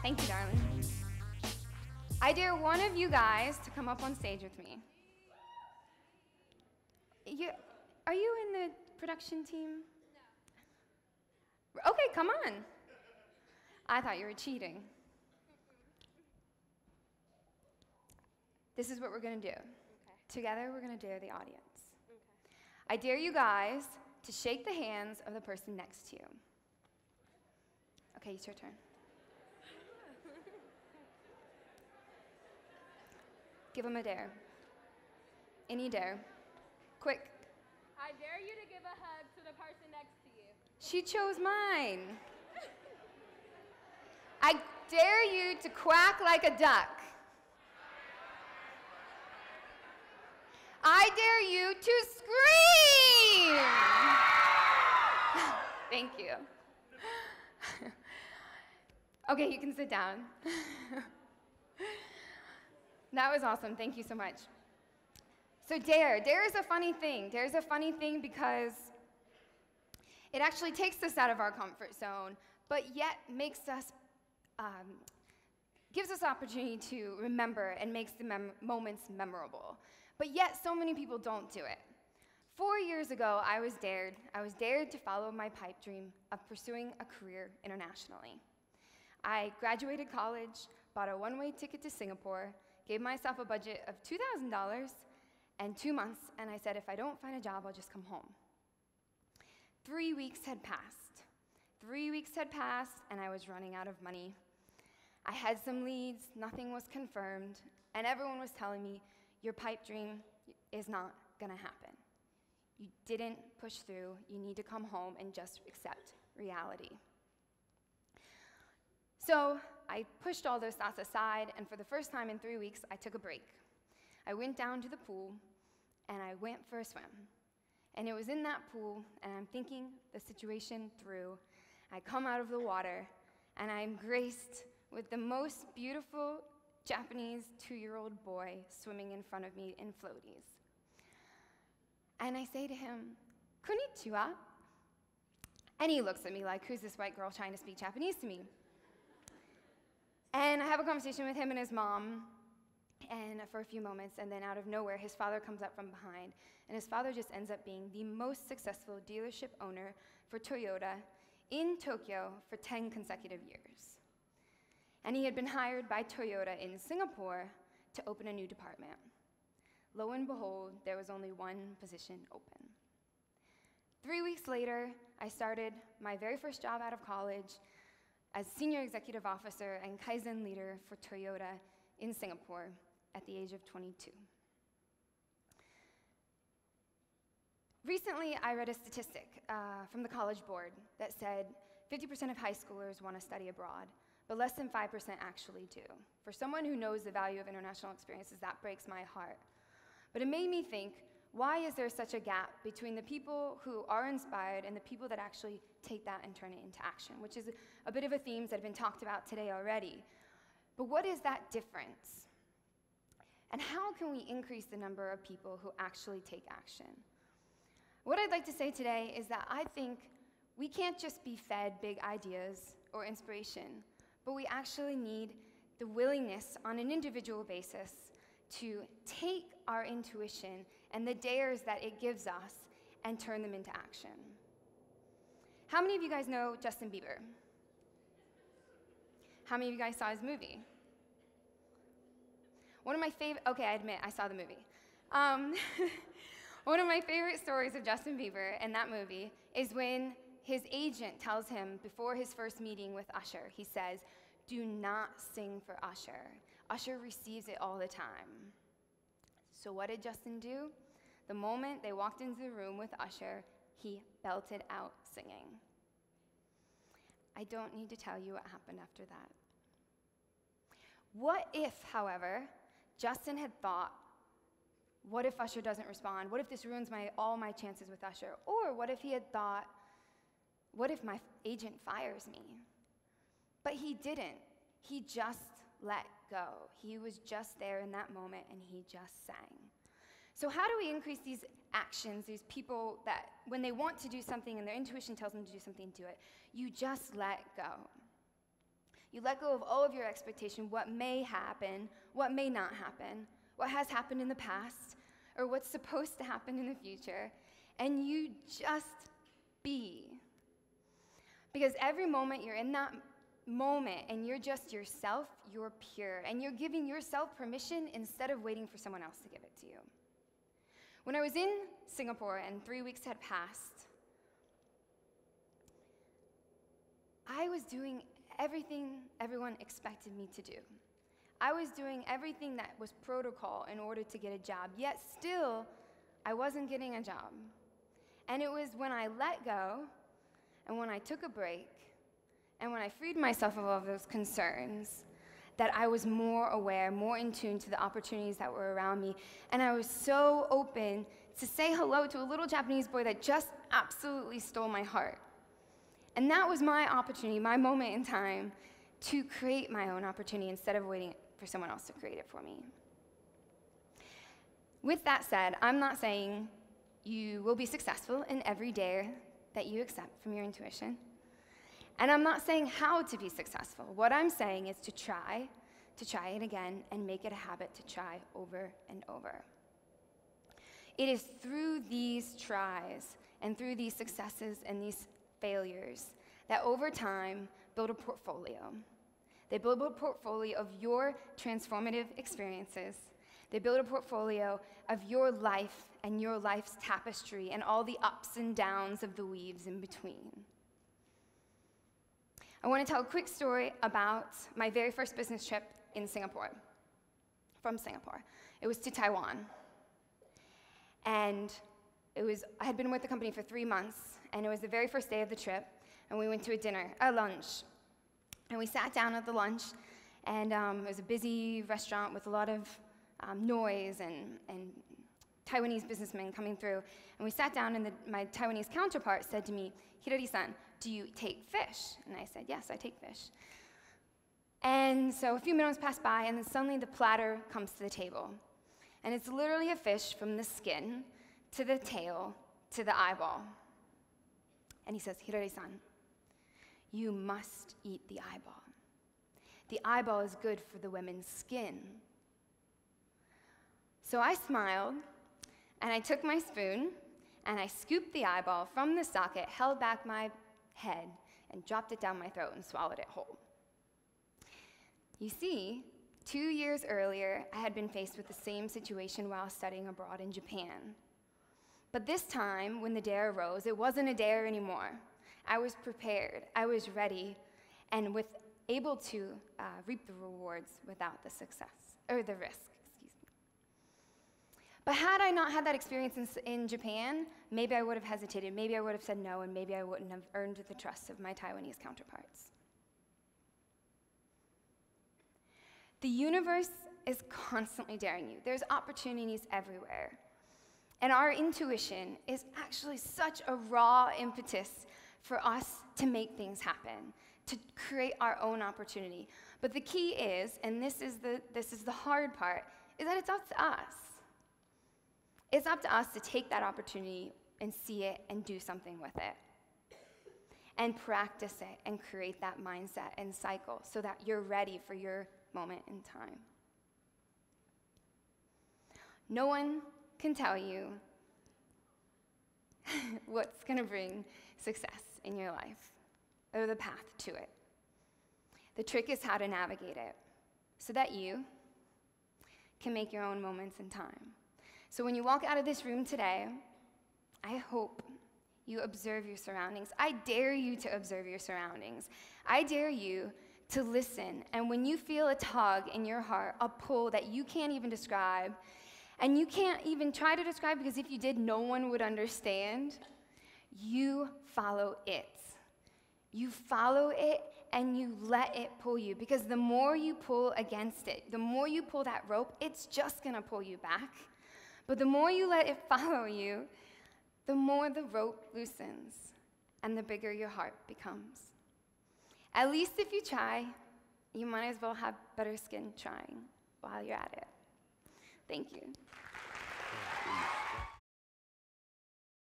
Thank you, darling. I dare one of you guys to come up on stage with me. Are you in the production team? No. Okay, come on. I thought you were cheating. This is what we're going to do. Okay. Together, we're going to dare the audience. Okay. I dare you guys to shake the hands of the person next to you. Okay, it's your turn. Give them a dare. Any dare. Quick. I dare you to give a hug to the person next to you. She chose mine. I dare you to quack like a duck. I dare you to scream. Thank you. Okay, you can sit down. That was awesome. Thank you so much. So dare is a funny thing. Dare is a funny thing because it actually takes us out of our comfort zone, but yet makes us, gives us opportunity to remember and makes the moments memorable. But yet so many people don't do it. 4 years ago, I was dared to follow my pipe dream of pursuing a career internationally. I graduated college, bought a one-way ticket to Singapore, gave myself a budget of $2,000 and 2 months, and I said, if I don't find a job, I'll just come home. 3 weeks had passed. 3 weeks had passed, and I was running out of money. I had some leads, nothing was confirmed, and everyone was telling me, your pipe dream is not gonna happen. You didn't push through, you need to come home and just accept reality. So I pushed all those thoughts aside, and for the first time in 3 weeks, I took a break. I went down to the pool, and I went for a swim. And it was in that pool, and I'm thinking the situation through. I come out of the water, and I'm graced with the most beautiful Japanese 2-year-old boy swimming in front of me in floaties. And I say to him, "Konnichiwa." And he looks at me like, who's this white girl trying to speak Japanese to me? And I have a conversation with him and his mom, and for a few moments, and then out of nowhere, his father comes up from behind, and his father just ends up being the most successful dealership owner for Toyota in Tokyo for 10 consecutive years. And he had been hired by Toyota in Singapore to open a new department. Lo and behold, there was only one position open. 3 weeks later, I started my very first job out of college as Senior Executive Officer and Kaizen Leader for Toyota in Singapore at the age of 22. Recently, I read a statistic from the College Board that said 50% of high schoolers want to study abroad, but less than 5% actually do. For someone who knows the value of international experiences, that breaks my heart. But it made me think, why is there such a gap between the people who are inspired and the people that actually take that and turn it into action, which is a bit of a theme that have been talked about today already. But what is that difference? And how can we increase the number of people who actually take action? What I'd like to say today is that I think we can't just be fed big ideas or inspiration, but we actually need the willingness on an individual basis to take our intuition and the dares that it gives us and turn them into action. How many of you guys know Justin Bieber? How many of you guys saw his movie? One of my favorite, okay, I admit, I saw the movie. One of my favorite stories of Justin Bieber in that movie is when his agent tells him before his first meeting with Usher, he says, "Do not sing for Usher. Usher receives it all the time." So what did Justin do? The moment they walked into the room with Usher, he belted out singing. I don't need to tell you what happened after that. What if, however, Justin had thought, what if Usher doesn't respond? What if this ruins all my chances with Usher? Or what if he had thought, what if my agent fires me? But he didn't. He just let go. He was just there in that moment, and he just sang. So how do we increase these actions, these people that when they want to do something and their intuition tells them to do something, do it? You just let go. You let go of all of your expectation, what may happen, what may not happen, what has happened in the past, or what's supposed to happen in the future, and you just be. Because every moment you're in that moment and you're just yourself, you're pure, and you're giving yourself permission instead of waiting for someone else to give it to you. When I was in Singapore and 3 weeks had passed, I was doing everything everyone expected me to do. I was doing everything that was protocol in order to get a job, yet still, I wasn't getting a job. And it was when I let go, and when I took a break, and when I freed myself of all of those concerns, that I was more aware, more in tune to the opportunities that were around me. And I was so open to say hello to a little Japanese boy that just absolutely stole my heart. And that was my opportunity, my moment in time, to create my own opportunity instead of waiting for someone else to create it for me. With that said, I'm not saying you will be successful in every dare that you accept from your intuition. And I'm not saying how to be successful. What I'm saying is to try it again, and make it a habit to try over and over. It is through these tries and through these successes and these failures that over time build a portfolio. They build a portfolio of your transformative experiences. They build a portfolio of your life and your life's tapestry and all the ups and downs of the weaves in between. I want to tell a quick story about my very first business trip in Singapore, from Singapore. It was to Taiwan. And I had been with the company for 3 months, and it was the very first day of the trip, and we went to a lunch. And we sat down at the lunch, and it was a busy restaurant with a lot of noise and Taiwanese businessmen coming through. And we sat down, and my Taiwanese counterpart said to me, "Hilary-san, do you take fish?" And I said, "Yes, I take fish." And so a few minutes passed by, and then suddenly the platter comes to the table. And it's literally a fish from the skin to the tail to the eyeball. And he says, "Hilary-san, you must eat the eyeball. The eyeball is good for the women's skin." So I smiled, and I took my spoon, and I scooped the eyeball from the socket, held back my head, and dropped it down my throat and swallowed it whole. You see, 2 years earlier, I had been faced with the same situation while studying abroad in Japan. But this time, when the dare arose, it wasn't a dare anymore. I was prepared, I was ready, and able to reap the rewards without the success, or the risk. But had I not had that experience in Japan, maybe I would have hesitated, maybe I would have said no, and maybe I wouldn't have earned the trust of my Taiwanese counterparts. The universe is constantly daring you. There's opportunities everywhere. And our intuition is actually such a raw impetus for us to make things happen, to create our own opportunity. But the key is, and this is the hard part, is that it's up to us. It's up to us to take that opportunity and see it and do something with it. And practice it and create that mindset and cycle so that you're ready for your moment in time. No one can tell you what's going to bring success in your life or the path to it. The trick is how to navigate it so that you can make your own moments in time. So when you walk out of this room today, I hope you observe your surroundings. I dare you to observe your surroundings. I dare you to listen. And when you feel a tug in your heart, a pull that you can't even describe, and you can't even try to describe because if you did, no one would understand, you follow it. You follow it and you let it pull you, because the more you pull against it, the more you pull that rope, it's just going to pull you back. But the more you let it follow you, the more the rope loosens and the bigger your heart becomes. At least if you try, you might as well have better skin trying while you're at it. Thank you.